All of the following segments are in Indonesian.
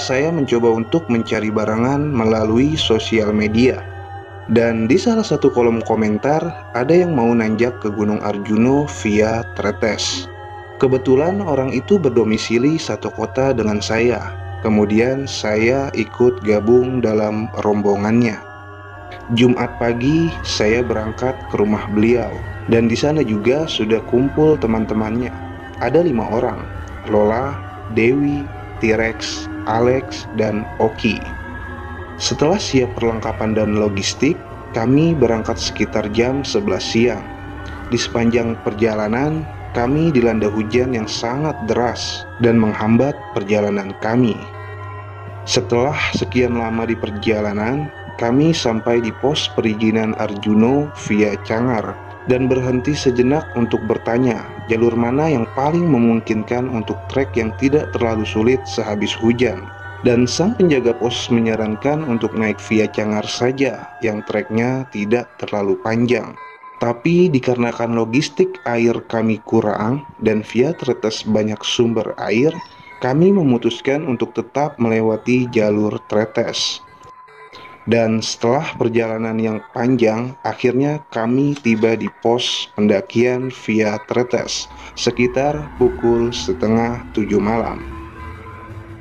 saya mencoba untuk mencari barangan melalui sosial media. Dan di salah satu kolom komentar, ada yang mau nanjak ke Gunung Arjuno via Tretes. Kebetulan orang itu berdomisili satu kota dengan saya. Kemudian saya ikut gabung dalam rombongannya. Jumat pagi saya berangkat ke rumah beliau, dan di sana juga sudah kumpul teman-temannya. Ada 5 orang: Lola, Dewi, T-Rex, Alex, dan Oki. Setelah siap perlengkapan dan logistik, kami berangkat sekitar jam 11 siang. Di sepanjang perjalanan, kami dilanda hujan yang sangat deras dan menghambat perjalanan kami. Setelah sekian lama di perjalanan, kami sampai di pos perizinan Arjuno via Cangar dan berhenti sejenak untuk bertanya jalur mana yang paling memungkinkan untuk trek yang tidak terlalu sulit sehabis hujan. Dan sang penjaga pos menyarankan untuk naik via Cangar saja yang treknya tidak terlalu panjang. Tapi dikarenakan logistik air kami kurang dan via Tretes banyak sumber air, kami memutuskan untuk tetap melewati jalur Tretes. Dan setelah perjalanan yang panjang, akhirnya kami tiba di pos pendakian via Tretes sekitar pukul setengah 7 malam.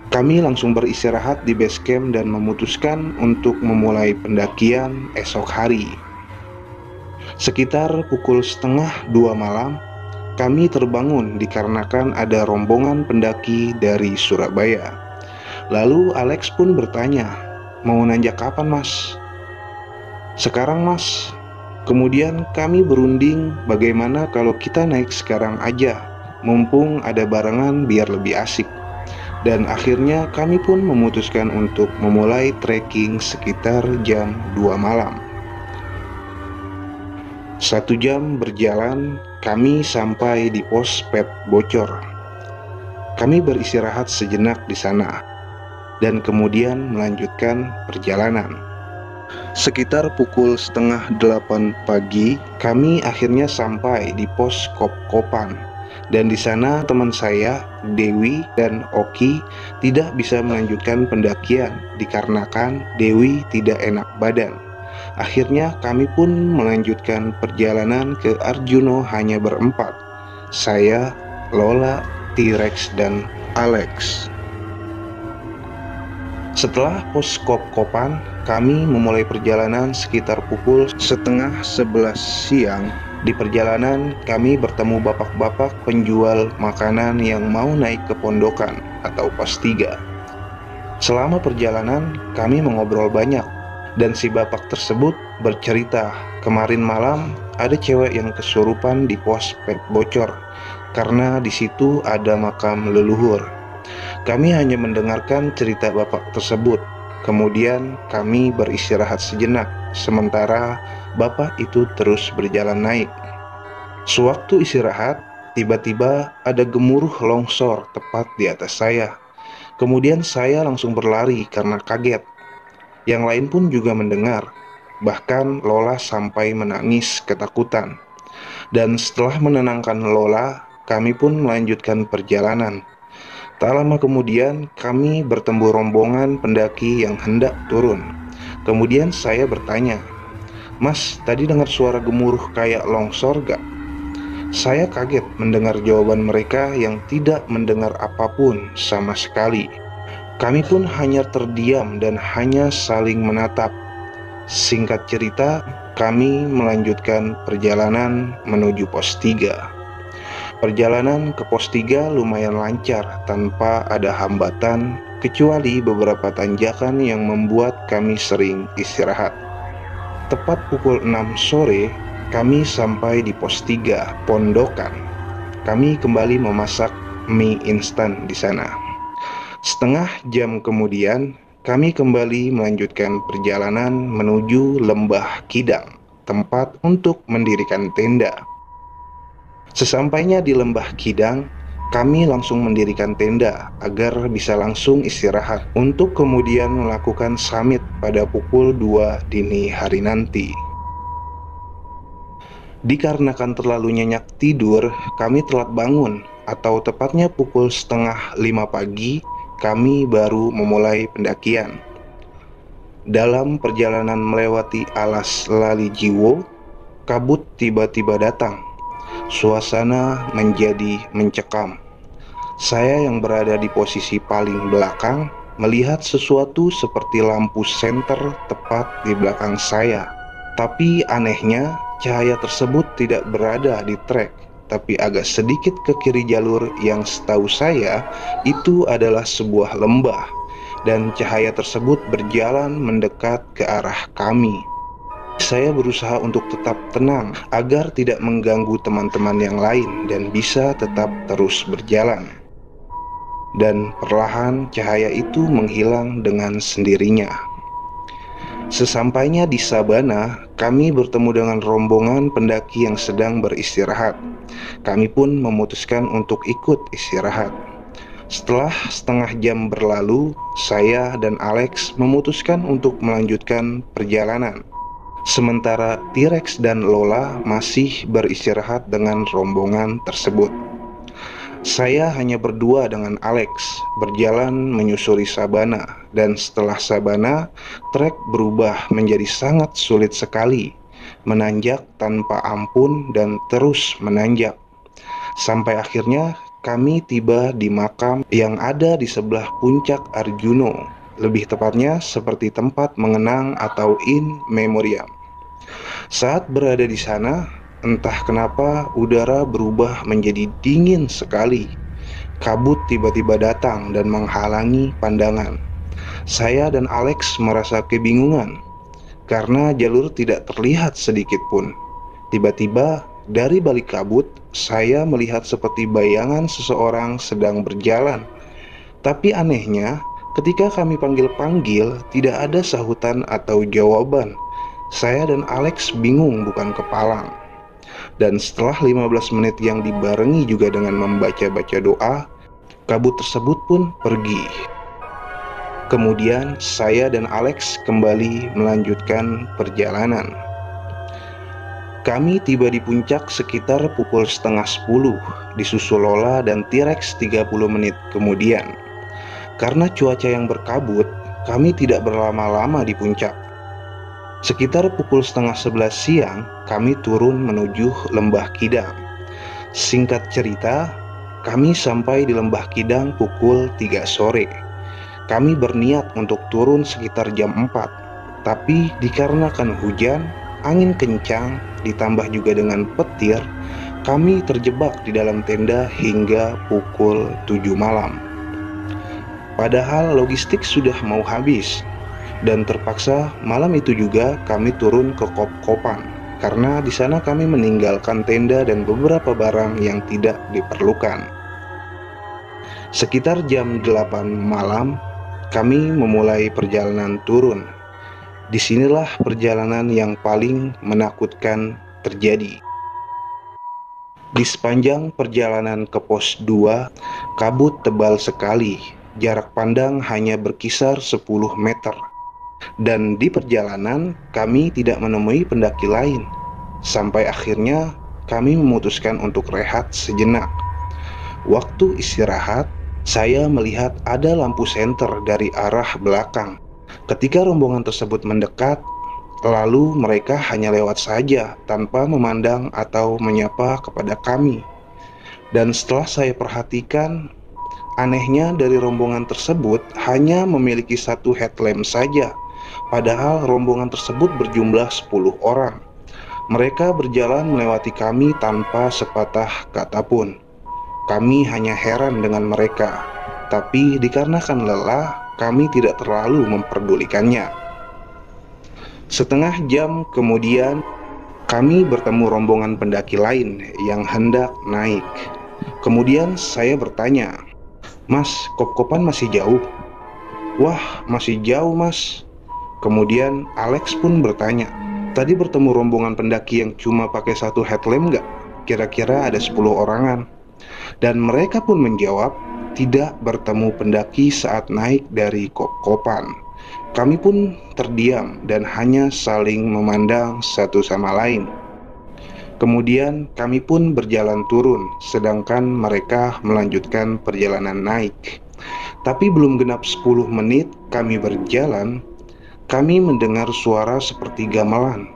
Kami langsung beristirahat di base camp dan memutuskan untuk memulai pendakian esok hari. Sekitar pukul setengah 2 malam, kami terbangun dikarenakan ada rombongan pendaki dari Surabaya. Lalu Alex pun bertanya, "Mau nanjak kapan, Mas?" "Sekarang, Mas." Kemudian kami berunding bagaimana kalau kita naik sekarang aja, mumpung ada barengan biar lebih asik. Dan akhirnya kami pun memutuskan untuk memulai trekking sekitar jam 2 malam. 1 jam berjalan, kami sampai di pos Pet Bocor. Kami beristirahat sejenak di sana, dan kemudian melanjutkan perjalanan. Sekitar pukul setengah 8 pagi, kami akhirnya sampai di pos Kop-Kopan. Dan di sana teman saya, Dewi dan Oki, tidak bisa melanjutkan pendakian dikarenakan Dewi tidak enak badan. Akhirnya kami pun melanjutkan perjalanan ke Arjuno hanya berempat. Saya, Lola, T-Rex, dan Alex. Setelah pos Kop-Kopan, kami memulai perjalanan sekitar pukul setengah 11 siang. Di perjalanan, kami bertemu bapak-bapak penjual makanan yang mau naik ke pondokan atau pos 3. Selama perjalanan, kami mengobrol banyak, dan si bapak tersebut bercerita, kemarin malam ada cewek yang kesurupan di pos Pet Bocor, karena di situ ada makam leluhur. Kami hanya mendengarkan cerita bapak tersebut. Kemudian kami beristirahat sejenak, sementara bapak itu terus berjalan naik. Sewaktu istirahat, tiba-tiba ada gemuruh longsor tepat di atas saya. Kemudian saya langsung berlari karena kaget. Yang lain pun juga mendengar. Bahkan Lola sampai menangis ketakutan. Dan setelah menenangkan Lola, kami pun melanjutkan perjalanan. Tak lama kemudian, kami bertemu rombongan pendaki yang hendak turun. Kemudian saya bertanya, "Mas, tadi dengar suara gemuruh kayak longsor gak?" Saya kaget mendengar jawaban mereka yang tidak mendengar apapun sama sekali. Kami pun hanya terdiam dan hanya saling menatap. Singkat cerita, kami melanjutkan perjalanan menuju pos 3. Perjalanan ke pos 3 lumayan lancar tanpa ada hambatan, kecuali beberapa tanjakan yang membuat kami sering istirahat. Tepat pukul 6 sore, kami sampai di pos 3 pondokan. Kami kembali memasak mie instan di sana. Setengah jam kemudian, kami kembali melanjutkan perjalanan menuju Lembah Kidang, tempat untuk mendirikan tenda. Sesampainya di Lembah Kidang, kami langsung mendirikan tenda agar bisa langsung istirahat untuk kemudian melakukan summit pada pukul 2 dini hari nanti. Dikarenakan terlalu nyenyak tidur, kami telat bangun, atau tepatnya pukul setengah 5 pagi, kami baru memulai pendakian. Dalam perjalanan melewati alas Lali Jiwo, kabut tiba-tiba datang. Suasana menjadi mencekam. Saya yang berada di posisi paling belakang melihat sesuatu seperti lampu senter tepat di belakang saya. Tapi anehnya, cahaya tersebut tidak berada di trek, tapi agak sedikit ke kiri jalur yang setahu saya itu adalah sebuah lembah, dan cahaya tersebut berjalan mendekat ke arah kami. Saya berusaha untuk tetap tenang agar tidak mengganggu teman-teman yang lain dan bisa tetap terus berjalan. Dan perlahan cahaya itu menghilang dengan sendirinya. Sesampainya di Sabana, kami bertemu dengan rombongan pendaki yang sedang beristirahat. Kami pun memutuskan untuk ikut istirahat. Setelah setengah jam berlalu, saya dan Alex memutuskan untuk melanjutkan perjalanan. Sementara T-Rex dan Lola masih beristirahat dengan rombongan tersebut. Saya hanya berdua dengan Alex, berjalan menyusuri sabana, dan setelah sabana, trek berubah menjadi sangat sulit sekali, menanjak tanpa ampun dan terus menanjak. Sampai akhirnya kami tiba di makam yang ada di sebelah puncak Arjuno, lebih tepatnya seperti tempat mengenang atau in memoriam. Saat berada di sana, entah kenapa udara berubah menjadi dingin sekali. Kabut tiba-tiba datang dan menghalangi pandangan. Saya dan Alex merasa kebingungan karena jalur tidak terlihat sedikit pun. Tiba-tiba dari balik kabut, saya melihat seperti bayangan seseorang sedang berjalan. Tapi anehnya, ketika kami panggil-panggil, tidak ada sahutan atau jawaban. Saya dan Alex bingung bukan kepalang. Dan setelah 15 menit yang dibarengi juga dengan membaca-baca doa, kabut tersebut pun pergi. Kemudian saya dan Alex kembali melanjutkan perjalanan. Kami tiba di puncak sekitar pukul setengah 10, disusul Lola dan T-Rex 30 menit kemudian. Karena cuaca yang berkabut, kami tidak berlama-lama di puncak. Sekitar pukul setengah 11 siang, kami turun menuju Lembah Kidang. Singkat cerita, kami sampai di Lembah Kidang pukul 3 sore. Kami berniat untuk turun sekitar jam 4, tapi dikarenakan hujan, angin kencang, ditambah juga dengan petir, kami terjebak di dalam tenda hingga pukul 7 malam. Padahal logistik sudah mau habis. Dan terpaksa malam itu juga kami turun ke Kop-Kopan karena di sana kami meninggalkan tenda dan beberapa barang yang tidak diperlukan. Sekitar jam 8 malam, kami memulai perjalanan turun. Disinilah perjalanan yang paling menakutkan terjadi. Di sepanjang perjalanan ke pos 2, kabut tebal sekali. Jarak pandang hanya berkisar 10 meter. Dan di perjalanan kami tidak menemui pendaki lain. Sampai akhirnya kami memutuskan untuk rehat sejenak. Waktu istirahat, saya melihat ada lampu senter dari arah belakang. Ketika rombongan tersebut mendekat, lalu mereka hanya lewat saja tanpa memandang atau menyapa kepada kami. Dan setelah saya perhatikan, anehnya dari rombongan tersebut hanya memiliki satu headlamp saja. Padahal rombongan tersebut berjumlah 10 orang. Mereka berjalan melewati kami tanpa sepatah kata pun. Kami hanya heran dengan mereka. Tapi dikarenakan lelah, kami tidak terlalu memperdulikannya. Setengah jam kemudian, kami bertemu rombongan pendaki lain yang hendak naik. Kemudian saya bertanya, "Mas, Kop-Kopan masih jauh?" "Wah, masih jauh, Mas." Kemudian Alex pun bertanya, "Tadi bertemu rombongan pendaki yang cuma pakai satu headlamp nggak? Kira-kira ada 10 orangan." Dan mereka pun menjawab, tidak bertemu pendaki saat naik dari Kop-Kopan. Kami pun terdiam dan hanya saling memandang satu sama lain. Kemudian kami pun berjalan turun, sedangkan mereka melanjutkan perjalanan naik. Tapi belum genap 10 menit kami berjalan, kami mendengar suara seperti gamelan.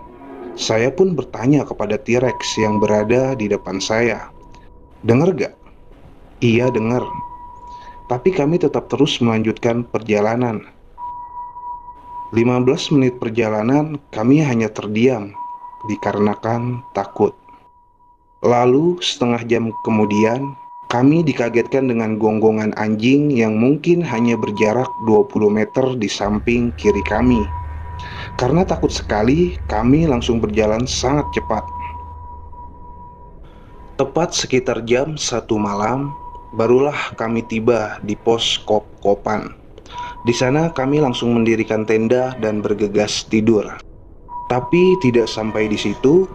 Saya pun bertanya kepada T-Rex yang berada di depan saya, "Dengar gak?" "Iya, dengar." Tapi kami tetap terus melanjutkan perjalanan. 15 menit perjalanan kami hanya terdiam dikarenakan takut. Lalu setengah jam kemudian kami dikagetkan dengan gonggongan anjing yang mungkin hanya berjarak 20 meter di samping kiri kami. Karena takut sekali, kami langsung berjalan sangat cepat. Tepat sekitar jam 1 malam, barulah kami tiba di pos Kopan. Di sana kami langsung mendirikan tenda dan bergegas tidur. Tapi tidak sampai di situ,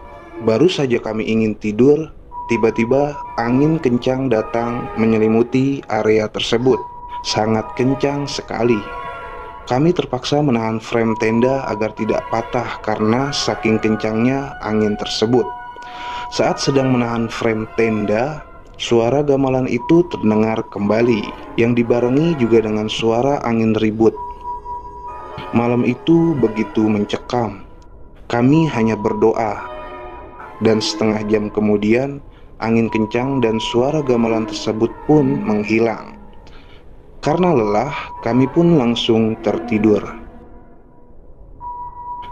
baru saja kami ingin tidur, tiba-tiba angin kencang datang menyelimuti area tersebut. Sangat kencang sekali. Kami terpaksa menahan frame tenda agar tidak patah karena saking kencangnya angin tersebut. Saat sedang menahan frame tenda, suara gamelan itu terdengar kembali, yang dibarengi juga dengan suara angin ribut. Malam itu begitu mencekam. Kami hanya berdoa, dan setengah jam kemudian angin kencang dan suara gamelan tersebut pun menghilang. Karena lelah, kami pun langsung tertidur.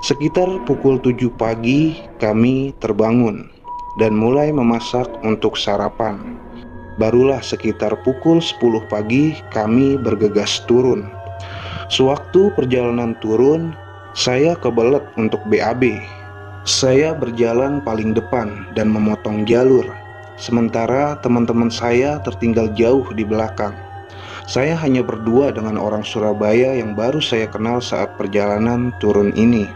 Sekitar pukul 7 pagi kami terbangun dan mulai memasak untuk sarapan. Barulah sekitar pukul 10 pagi kami bergegas turun. Sewaktu perjalanan turun, saya kebelet untuk BAB. Saya berjalan paling depan dan memotong jalur, sementara teman-teman saya tertinggal jauh di belakang. Saya hanya berdua dengan orang Surabaya yang baru saya kenal saat perjalanan turun ini.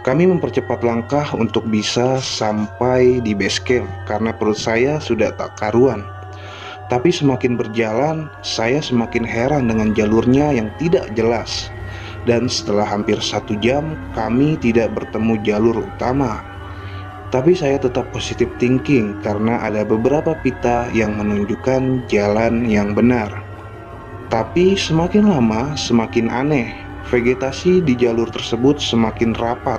Kami mempercepat langkah untuk bisa sampai di base camp karena perut saya sudah tak karuan. Tapi semakin berjalan, saya semakin heran dengan jalurnya yang tidak jelas. Dan setelah hampir 1 jam, kami tidak bertemu jalur utama. Tapi saya tetap positive thinking karena ada beberapa pita yang menunjukkan jalan yang benar. Tapi semakin lama semakin aneh. Vegetasi di jalur tersebut semakin rapat,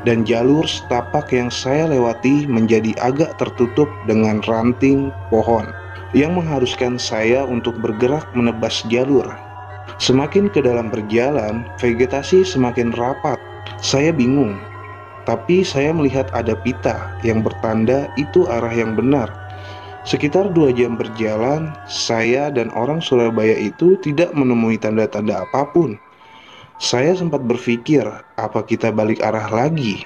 dan jalur setapak yang saya lewati menjadi agak tertutup dengan ranting pohon yang mengharuskan saya untuk bergerak menebas jalur. Semakin ke dalam berjalan, vegetasi semakin rapat. Saya bingung, tapi saya melihat ada pita yang bertanda itu arah yang benar. Sekitar 2 jam berjalan, saya dan orang Surabaya itu tidak menemui tanda-tanda apapun. Saya sempat berpikir, apa kita balik arah lagi?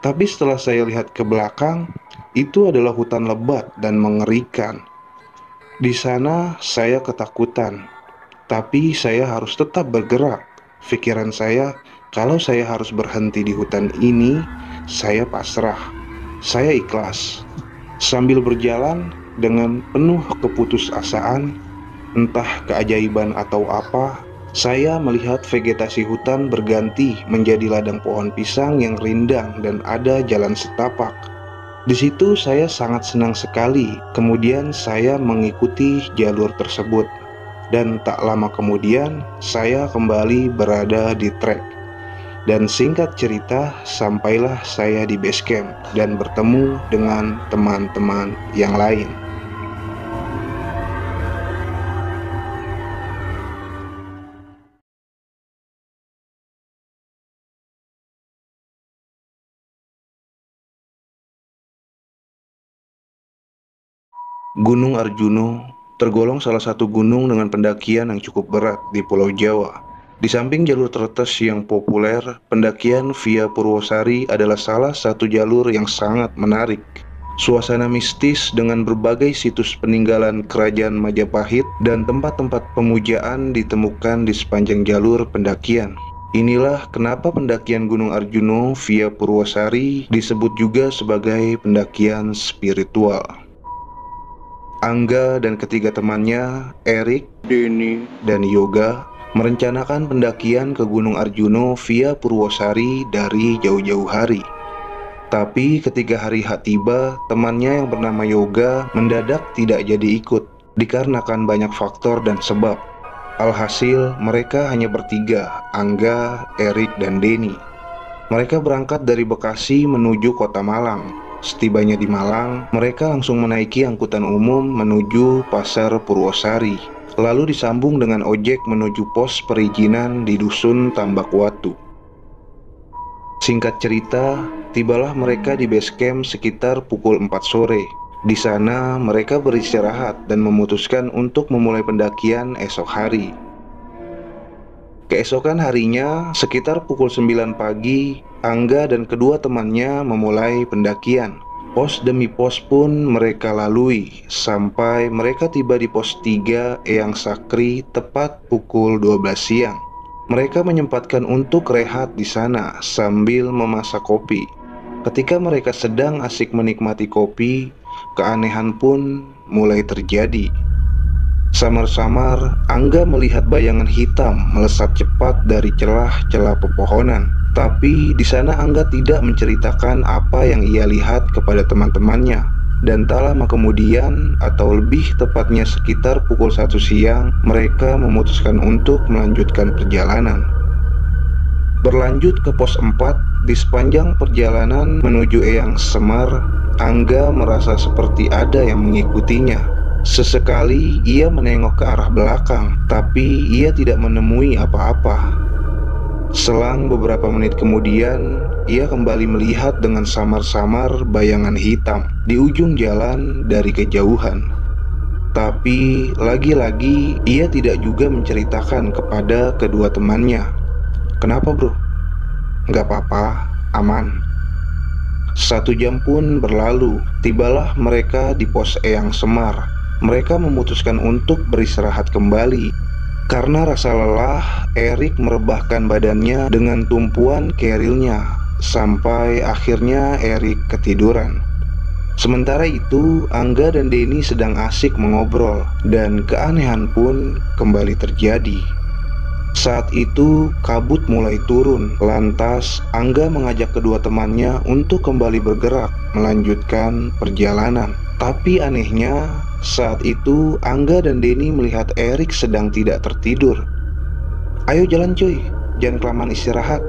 Tapi setelah saya lihat ke belakang, itu adalah hutan lebat dan mengerikan. Di sana saya ketakutan, tapi saya harus tetap bergerak. Pikiran saya, kalau saya harus berhenti di hutan ini, saya pasrah. Saya ikhlas. Sambil berjalan dengan penuh keputusasaan, entah keajaiban atau apa, saya melihat vegetasi hutan berganti menjadi ladang pohon pisang yang rindang dan ada jalan setapak. Di situ saya sangat senang sekali. Kemudian saya mengikuti jalur tersebut. Dan tak lama kemudian saya kembali berada di trek. Dan singkat cerita, sampailah saya di base camp dan bertemu dengan teman-teman yang lain. Gunung Arjuno tergolong salah satu gunung dengan pendakian yang cukup berat di Pulau Jawa. Di samping jalur tretes yang populer, pendakian via Purwosari adalah salah satu jalur yang sangat menarik. Suasana mistis dengan berbagai situs peninggalan kerajaan Majapahit dan tempat-tempat pemujaan ditemukan di sepanjang jalur pendakian. Inilah kenapa pendakian Gunung Arjuno via Purwosari disebut juga sebagai pendakian spiritual. Angga dan ketiga temannya, Erik, Denny, dan Yoga, merencanakan pendakian ke Gunung Arjuno via Purwosari dari jauh-jauh hari. Tapi ketika hari H tiba, temannya yang bernama Yoga mendadak tidak jadi ikut, dikarenakan banyak faktor dan sebab. Alhasil, mereka hanya bertiga, Angga, Erik, dan Denny. Mereka berangkat dari Bekasi menuju kota Malang. Setibanya di Malang, mereka langsung menaiki angkutan umum menuju Pasar Purwosari, lalu disambung dengan ojek menuju pos perizinan di Dusun Tambak Watu. Singkat cerita, tibalah mereka di base camp sekitar pukul 4 sore. Di sana mereka beristirahat dan memutuskan untuk memulai pendakian esok hari. Keesokan harinya, sekitar pukul 9 pagi, Angga dan kedua temannya memulai pendakian. Pos demi pos pun mereka lalui, sampai mereka tiba di pos 3 Eyang Sakri tepat pukul 12 siang. Mereka menyempatkan untuk rehat di sana sambil memasak kopi. Ketika mereka sedang asik menikmati kopi, keanehan pun mulai terjadi. Samar-samar, Angga melihat bayangan hitam melesat cepat dari celah-celah pepohonan. Tapi di sana Angga tidak menceritakan apa yang ia lihat kepada teman-temannya. Dan tak lama kemudian, atau lebih tepatnya sekitar pukul 1 siang, mereka memutuskan untuk melanjutkan perjalanan. Berlanjut ke pos 4, di sepanjang perjalanan menuju Eyang Semar, Angga merasa seperti ada yang mengikutinya. Sesekali ia menengok ke arah belakang, tapi ia tidak menemui apa-apa. Selang beberapa menit kemudian, ia kembali melihat dengan samar-samar bayangan hitam di ujung jalan dari kejauhan. Tapi lagi-lagi ia tidak juga menceritakan kepada kedua temannya. "Kenapa bro?" "Nggak apa-apa, aman." 1 jam pun berlalu, tibalah mereka di pos Eyang Semar. Mereka memutuskan untuk beristirahat kembali. Karena rasa lelah, Erik merebahkan badannya dengan tumpuan kerilnya, sampai akhirnya Erik ketiduran. Sementara itu, Angga dan Denny sedang asik mengobrol, dan keanehan pun kembali terjadi. Saat itu, kabut mulai turun. Lantas, Angga mengajak kedua temannya untuk kembali bergerak, melanjutkan perjalanan. Tapi anehnya, saat itu Angga dan Denny melihat Erik sedang tidak tertidur. "Ayo jalan cuy, jangan kelamaan istirahat."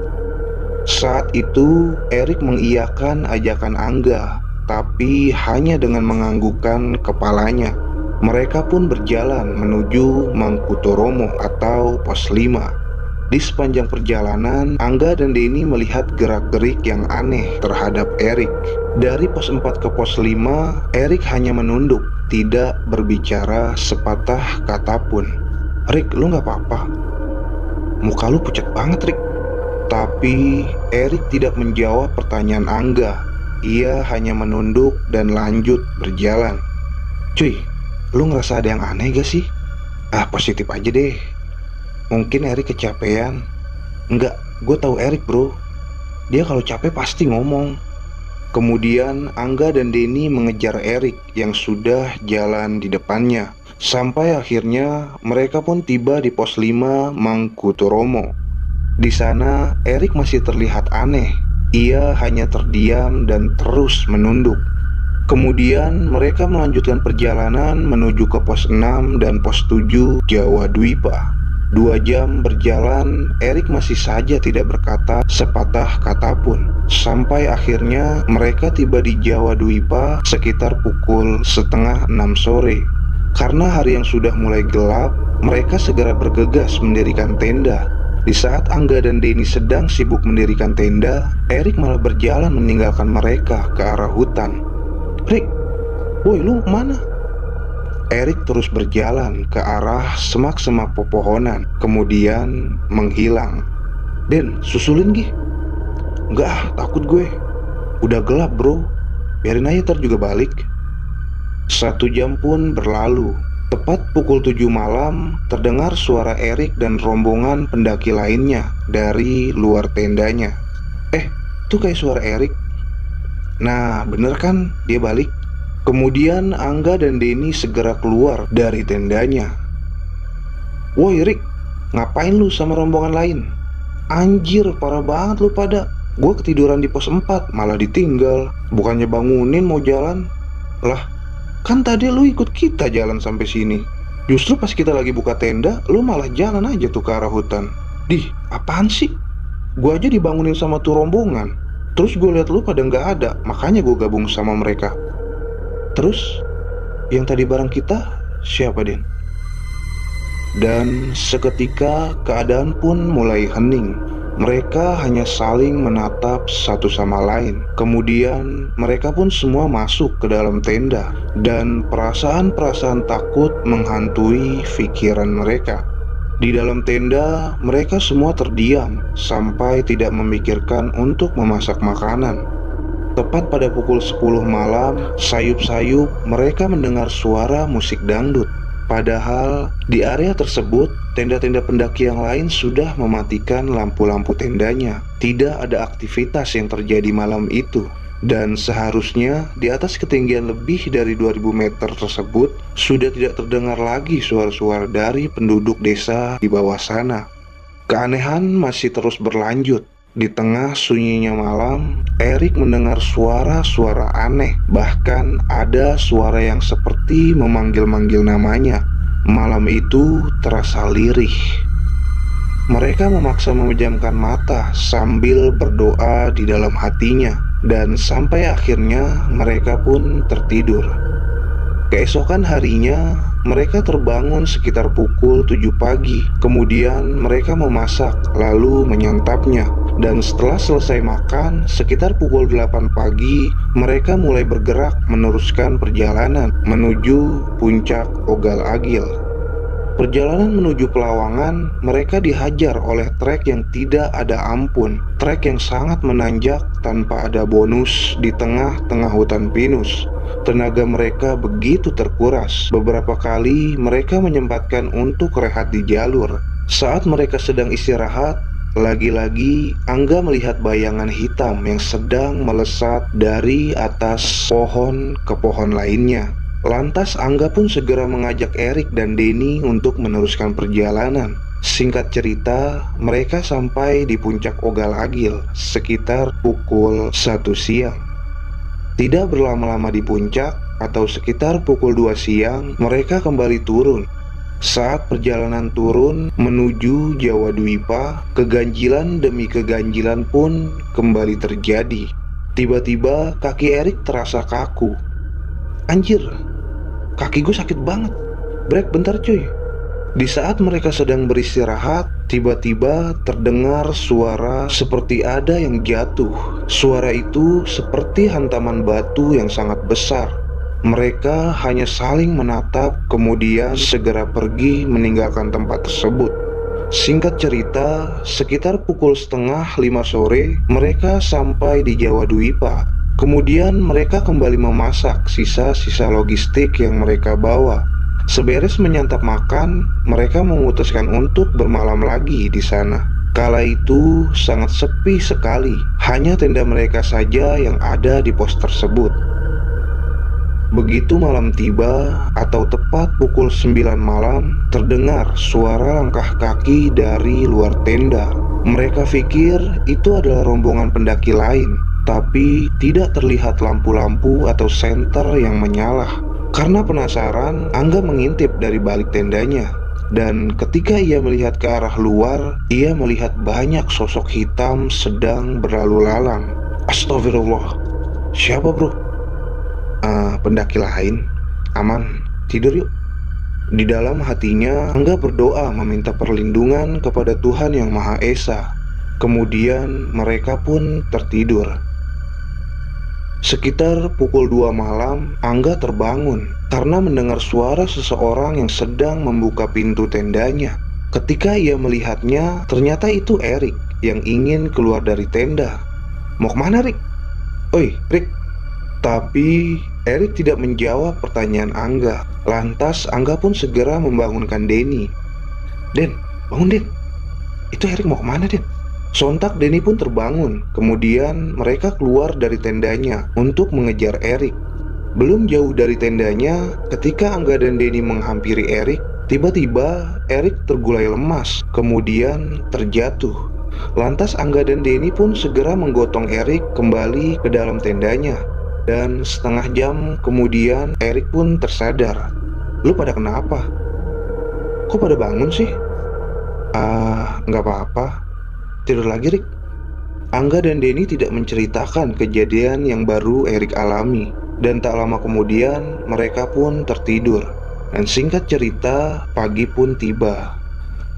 Saat itu Erik mengiyakan ajakan Angga, tapi hanya dengan menganggukkan kepalanya. Mereka pun berjalan menuju Mangkutoromo atau pos 5. Di sepanjang perjalanan, Angga dan Denny melihat gerak-gerik yang aneh terhadap Erik. Dari pos 4 ke pos 5, Erik hanya menunduk, tidak berbicara sepatah kata pun. "Rik, lu gak apa-apa? Muka lu pucat banget, Rik." Tapi Erik tidak menjawab pertanyaan Angga. Ia hanya menunduk dan lanjut berjalan. "Cuy, lu ngerasa ada yang aneh gak sih?" "Ah, positif aja deh. Mungkin Erik kecapean." "Enggak, gue tahu Erik bro. Dia kalau capek pasti ngomong." Kemudian Angga dan Denny mengejar Erik yang sudah jalan di depannya. Sampai akhirnya mereka pun tiba di pos 5 Mangkutoromo. Di sana Erik masih terlihat aneh. Ia hanya terdiam dan terus menunduk. Kemudian mereka melanjutkan perjalanan menuju ke pos 6 dan pos 7 Jawa Dwipa. 2 jam berjalan, Erik masih saja tidak berkata sepatah kata pun. Sampai akhirnya mereka tiba di Jawa Dwipa sekitar pukul 5:30 sore. Karena hari yang sudah mulai gelap, mereka segera bergegas mendirikan tenda. Di saat Angga dan Denny sedang sibuk mendirikan tenda, Erik malah berjalan meninggalkan mereka ke arah hutan. "Rik, woi lu mana?" Erik terus berjalan ke arah semak-semak pepohonan, kemudian menghilang. "Den, susulin gih." "Enggak ah, takut gue. Udah gelap bro, biarin aja ntar juga balik." 1 jam pun berlalu. Tepat pukul 7 malam, terdengar suara Erik dan rombongan pendaki lainnya dari luar tendanya. Tuh kayak suara Erik." "Nah, bener kan, dia balik." Kemudian Angga dan Denny segera keluar dari tendanya. "Woi Rik, ngapain lu sama rombongan lain? Anjir, parah banget lu pada. Gue ketiduran di pos 4, malah ditinggal. Bukannya bangunin mau jalan." "Lah, kan tadi lu ikut kita jalan sampai sini. Justru pas kita lagi buka tenda, lu malah jalan aja tuh ke arah hutan. Dih, apaan sih? Gua aja dibangunin sama tuh rombongan. Terus gue liat lu pada nggak ada, makanya gue gabung sama mereka. Terus, yang tadi bareng kita, siapa, Den? Dan seketika keadaan pun mulai hening. Mereka hanya saling menatap satu sama lain. Kemudian mereka pun semua masuk ke dalam tenda. Dan perasaan-perasaan takut menghantui pikiran mereka. Di dalam tenda, mereka semua terdiam sampai tidak memikirkan untuk memasak makanan. Tepat pada pukul 10 malam, sayup-sayup mereka mendengar suara musik dangdut. Padahal di area tersebut, tenda-tenda pendaki yang lain sudah mematikan lampu-lampu tendanya. Tidak ada aktivitas yang terjadi malam itu. Dan seharusnya di atas ketinggian lebih dari 2000 meter tersebut sudah tidak terdengar lagi suara-suara dari penduduk desa di bawah sana. Keanehan masih terus berlanjut. Di tengah sunyinya malam, Erik mendengar suara-suara aneh. Bahkan ada suara yang seperti memanggil-manggil namanya. Malam itu terasa lirih. Mereka memaksa memejamkan mata sambil berdoa di dalam hatinya. Dan sampai akhirnya mereka pun tertidur. Keesokan harinya, mereka terbangun sekitar pukul 7 pagi. Kemudian mereka memasak, lalu menyantapnya. Dan setelah selesai makan, sekitar pukul 8 pagi, mereka mulai bergerak meneruskan perjalanan menuju puncak Ogal Agil. Perjalanan menuju Pelawangan, mereka dihajar oleh trek yang tidak ada ampun. Trek yang sangat menanjak tanpa ada bonus di tengah-tengah hutan pinus. Tenaga mereka begitu terkuras. Beberapa kali mereka menyempatkan untuk rehat di jalur. Saat mereka sedang istirahat, lagi-lagi Angga melihat bayangan hitam yang sedang melesat dari atas pohon ke pohon lainnya. Lantas Angga pun segera mengajak Erik dan Denny untuk meneruskan perjalanan. Singkat cerita, mereka sampai di puncak Ogal Agil sekitar pukul 1 siang. Tidak berlama-lama di puncak, atau sekitar pukul 2 siang, mereka kembali turun. Saat perjalanan turun menuju Jawa Dwipa, keganjilan demi keganjilan pun kembali terjadi. Tiba-tiba kaki Erik terasa kaku. Anjir, kaki gue sakit banget. Break bentar cuy. Di saat mereka sedang beristirahat, tiba-tiba terdengar suara seperti ada yang jatuh. Suara itu seperti hantaman batu yang sangat besar. Mereka hanya saling menatap, kemudian segera pergi meninggalkan tempat tersebut. Singkat cerita, sekitar pukul 4:30 sore, mereka sampai di Jawa Dwipa. Kemudian mereka kembali memasak sisa-sisa logistik yang mereka bawa. Seberes menyantap makan, mereka memutuskan untuk bermalam lagi di sana. Kala itu sangat sepi sekali, hanya tenda mereka saja yang ada di pos tersebut. Begitu malam tiba, atau tepat pukul 9 malam, terdengar suara langkah kaki dari luar tenda. Mereka pikir itu adalah rombongan pendaki lain, tapi tidak terlihat lampu-lampu atau senter yang menyala. Karena penasaran, Angga mengintip dari balik tendanya. Dan ketika ia melihat ke arah luar, ia melihat banyak sosok hitam sedang berlalu lalang. Astagfirullah, siapa bro? Pendaki lain. Aman, tidur yuk. Di dalam hatinya, Angga berdoa meminta perlindungan kepada Tuhan Yang Maha Esa. Kemudian mereka pun tertidur. Sekitar pukul 2 malam, Angga terbangun karena mendengar suara seseorang yang sedang membuka pintu tendanya. Ketika ia melihatnya, ternyata itu Erik yang ingin keluar dari tenda. Mau kemana, Rik? Oi, Rik. Tapi Erik tidak menjawab pertanyaan Angga. Lantas Angga pun segera membangunkan Denny. Den, bangun Den. Itu Erik mau kemana Den? Sontak Denny pun terbangun. Kemudian mereka keluar dari tendanya untuk mengejar Erik. Belum jauh dari tendanya, ketika Angga dan Denny menghampiri Erik, tiba-tiba Erik tergulai lemas, kemudian terjatuh. Lantas Angga dan Denny pun segera menggotong Erik kembali ke dalam tendanya. Dan setengah jam kemudian Erik pun tersadar. Lu pada kenapa? Kok pada bangun sih? Nggak apa-apa. Tidur lagi, Rik. Angga dan Denny tidak menceritakan kejadian yang baru Erik alami. Dan tak lama kemudian, mereka pun tertidur. Dan singkat cerita, pagi pun tiba.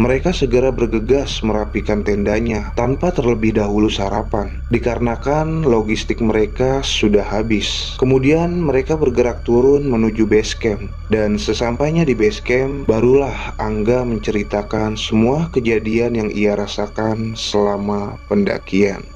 Mereka segera bergegas merapikan tendanya tanpa terlebih dahulu sarapan, dikarenakan logistik mereka sudah habis. Kemudian mereka bergerak turun menuju base camp, dan sesampainya di base camp, barulah Angga menceritakan semua kejadian yang ia rasakan selama pendakian.